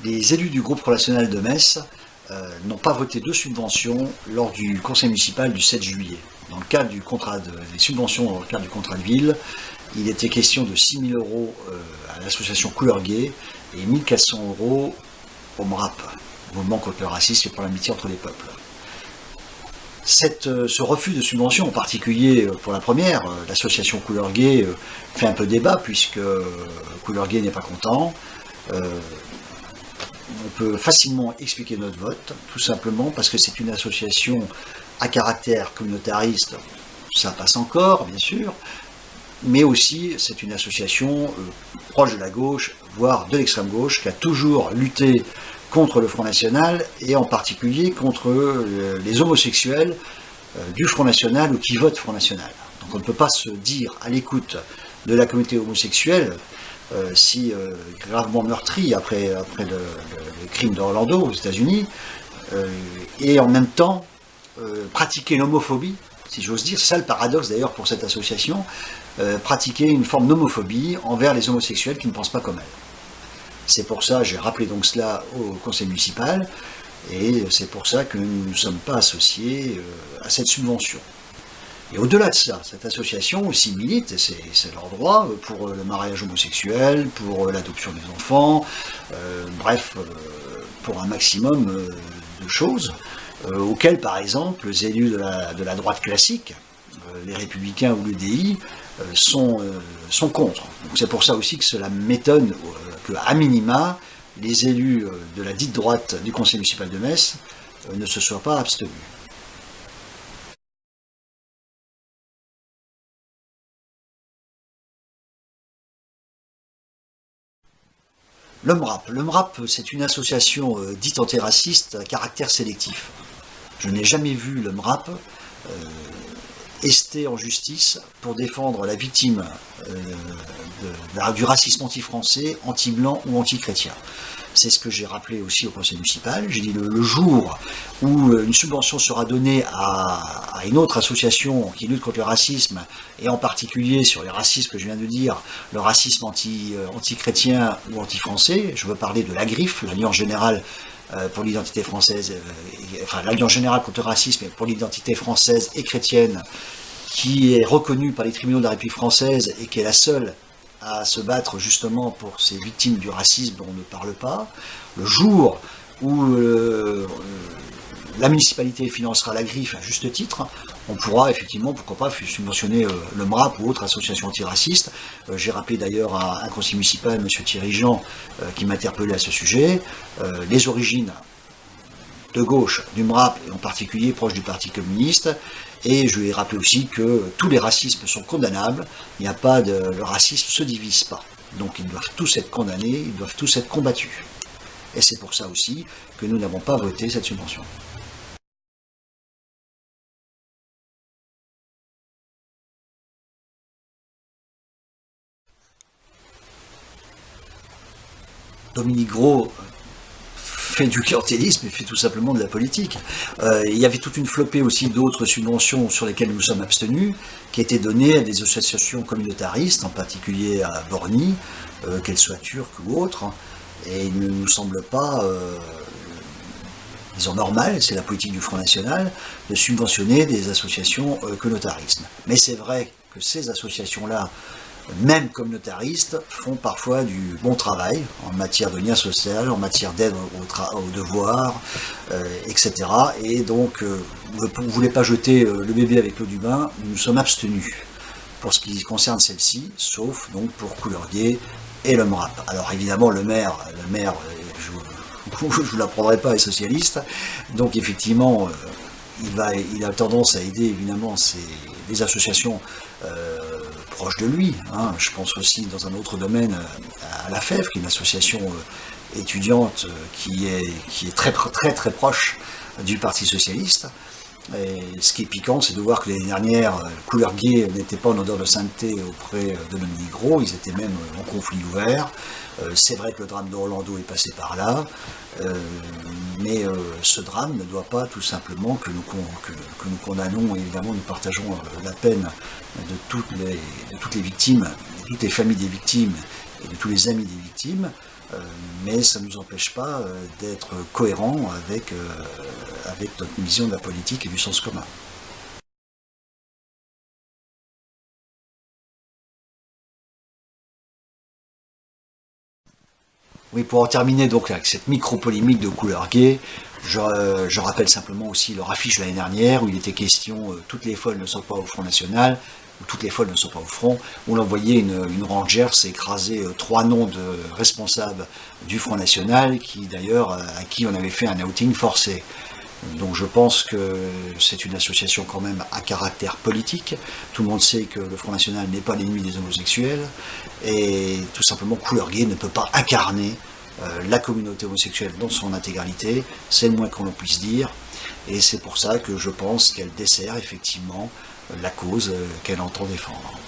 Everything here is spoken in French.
Les élus du groupe Front National de Metz n'ont pas voté de subvention lors du conseil municipal du 7 juillet. Dans le cadre des subventions dans le cadre du contrat de ville, il était question de 6 000 € à l'association Couleur Gay et 1 400 € au MRAP, Mouvement contre le racisme et pour l'amitié entre les peuples. Ce refus de subvention, en particulier pour la première, l'association Couleur Gay fait un peu débat puisque Couleur Gay n'est pas content. On peut facilement expliquer notre vote, tout simplement parce que c'est une association à caractère communautariste, ça passe encore, bien sûr, mais aussi c'est une association proche de la gauche, voire de l'extrême gauche, qui a toujours lutté contre le Front National, et en particulier contre les homosexuels du Front National ou qui votent Front National. Donc on ne peut pas se dire à l'écoute de la communauté homosexuelle, si gravement meurtrie après le crime d'Orlando aux États-Unis, et en même temps pratiquer l'homophobie, si j'ose dire. C'est ça le paradoxe d'ailleurs pour cette association, pratiquer une forme d'homophobie envers les homosexuels qui ne pensent pas comme elle. C'est pour ça, j'ai rappelé donc cela au conseil municipal, et c'est pour ça que nous ne sommes pas associés à cette subvention. Et au-delà de ça, cette association aussi milite, et c'est leur droit, pour le mariage homosexuel, pour l'adoption des enfants, bref, pour un maximum de choses, auxquelles par exemple les élus de la droite classique, les Républicains ou l'UDI, sont contre. C'est pour ça aussi que cela m'étonne qu'à minima, les élus de la dite droite du conseil municipal de Metz ne se soient pas abstenus. Le MRAP, c'est une association dite antiraciste à caractère sélectif. Je n'ai jamais vu le MRAP ester en justice pour défendre la victime du racisme anti-français, anti-blanc ou anti-chrétien. C'est ce que j'ai rappelé aussi au conseil municipal. J'ai dit le jour où une subvention sera donnée à une autre association qui lutte contre le racisme, et en particulier sur les racismes que je viens de dire, le racisme anti-chrétien ou anti-français, je veux parler de l'AGRIF, l'Alliance Générale pour l'identité française, enfin l'Alliance Générale contre le racisme et pour l'identité française et chrétienne, qui est reconnue par les tribunaux de la République française et qui est la seule à se battre justement pour ces victimes du racisme dont on ne parle pas. Le jour où la municipalité financera la griffe à juste titre, on pourra effectivement, pourquoi pas, subventionner le MRAP ou autre association antiraciste. J'ai rappelé d'ailleurs à un conseiller municipal, M. Thierry Jean, qui m'interpellait à ce sujet. Les origines de gauche du MRAP, et en particulier proche du Parti communiste, et je lui ai rappelé aussi que tous les racismes sont condamnables, le racisme ne se divise pas. Donc ils doivent tous être condamnés, ils doivent tous être combattus. Et c'est pour ça aussi que nous n'avons pas voté cette subvention. Dominique Gros fait du clientélisme et fait tout simplement de la politique. Il y avait toute une flopée aussi d'autres subventions sur lesquelles nous sommes abstenus, qui étaient données à des associations communautaristes, en particulier à Borny, qu'elles soient turques ou autres, et il ne nous semble pas, disons, normal, c'est la politique du Front National, de subventionner des associations communautaristes. Mais c'est vrai que ces associations-là, même communautaristes, font parfois du bon travail en matière de lien social, en matière d'aide aux devoirs, etc. Et donc, vous ne voulez pas jeter le bébé avec l'eau du bain, nous sommes abstenus pour ce qui concerne celle-ci, sauf donc pour Couleur Gay et le MRAP. Alors évidemment, le maire je ne vous l'apprendrai pas, est socialiste, donc effectivement, il a tendance à aider évidemment les associations proche de lui. Hein. Je pense aussi dans un autre domaine à la FEV, qui est une association étudiante qui est très proche du Parti Socialiste. Et ce qui est piquant, c'est de voir que l'année dernière, Couleur Gay n'était pas en odeur de sainteté auprès de Dominique Gros, ils étaient même en conflit ouvert. C'est vrai que le drame d'Orlando est passé par là, mais ce drame ne doit pas tout simplement que nous condamnons, et évidemment nous partageons la peine de toutes les victimes, de toutes les familles des victimes et de tous les amis des victimes. mais ça ne nous empêche pas d'être cohérents avec notre vision de la politique et du sens commun. Oui, pour en terminer donc avec cette micro-polémique de couleur gay, je rappelle simplement aussi leur affiche de l'année dernière où il était question toutes les folles ne sont pas au Front National, ou toutes les folles ne sont pas au front, où l'on voyait une rangère s'écraser 3 noms de responsables du Front National, qui d'ailleurs à qui on avait fait un outing forcé. Donc je pense que c'est une association quand même à caractère politique. Tout le monde sait que le Front National n'est pas l'ennemi des homosexuels, et tout simplement Couleur Gay ne peut pas incarner la communauté homosexuelle dans son intégralité, c'est le moins qu'on puisse dire, et c'est pour ça que je pense qu'elle dessert effectivement la cause qu'elle entend défendre.